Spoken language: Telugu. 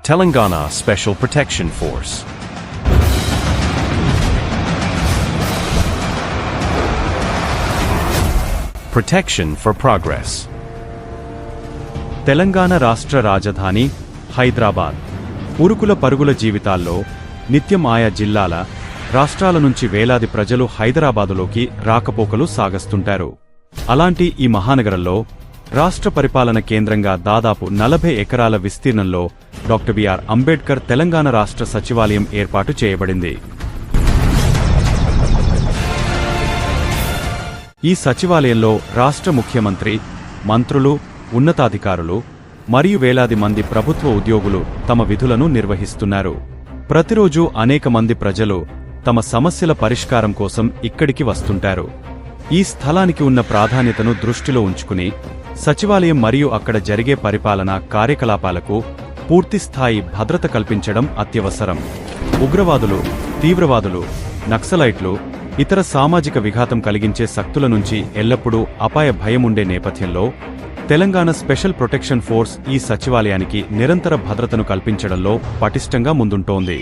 Telangana Special Protection Force. Protection for Progress. Telangana రాష్ట్ర రాజధాని హైదరాబాద్. ఉరుకుల పరుగుల జీవితాల్లో నిత్యం ఆయా జిల్లాల, రాష్ట్రాల నుంచి వేలాది ప్రజలు హైదరాబాదులోకి రాకపోకలు సాగస్తుంటారు. అలాంటి ఈ మహానగరంలో రాష్ట్ర పరిపాలన కేంద్రంగా దాదాపు 40 ఎకరాల విస్తీర్ణంలో డాక్టర్ బిఆర్ అంబేడ్కర్ తెలంగాణ రాష్ట్ర సచివాలయం ఏర్పాటు చేయబడింది. ఈ సచివాలయంలో రాష్ట్ర ముఖ్యమంత్రి, మంత్రులు, ఉన్నతాధికారులు మరియు వేలాది మంది ప్రభుత్వ ఉద్యోగులు తమ విధులను నిర్వహిస్తున్నారు. ప్రతిరోజు అనేక మంది ప్రజలు తమ సమస్యల పరిష్కారం కోసం ఇక్కడికి వస్తుంటారు. ఈ స్థలానికి ఉన్న ప్రాధాన్యతను దృష్టిలో ఉంచుకుని సచివాలయం మరియు అక్కడ జరిగే పరిపాలనా కార్యకలాపాలకు పూర్తిస్థాయి భద్రత కల్పించడం అత్యవసరం. ఉగ్రవాదులు, తీవ్రవాదులు, నక్సలైట్లు, ఇతర సామాజిక విఘాతం కలిగించే శక్తుల నుంచి ఎల్లప్పుడూ అపాయ భయముండే నేపథ్యంలో తెలంగాణ స్పెషల్ ప్రొటెక్షన్ ఫోర్స్ ఈ సచివాలయానికి నిరంతర భద్రతను కల్పించడంలో పటిష్టంగా ముందుంటోంది.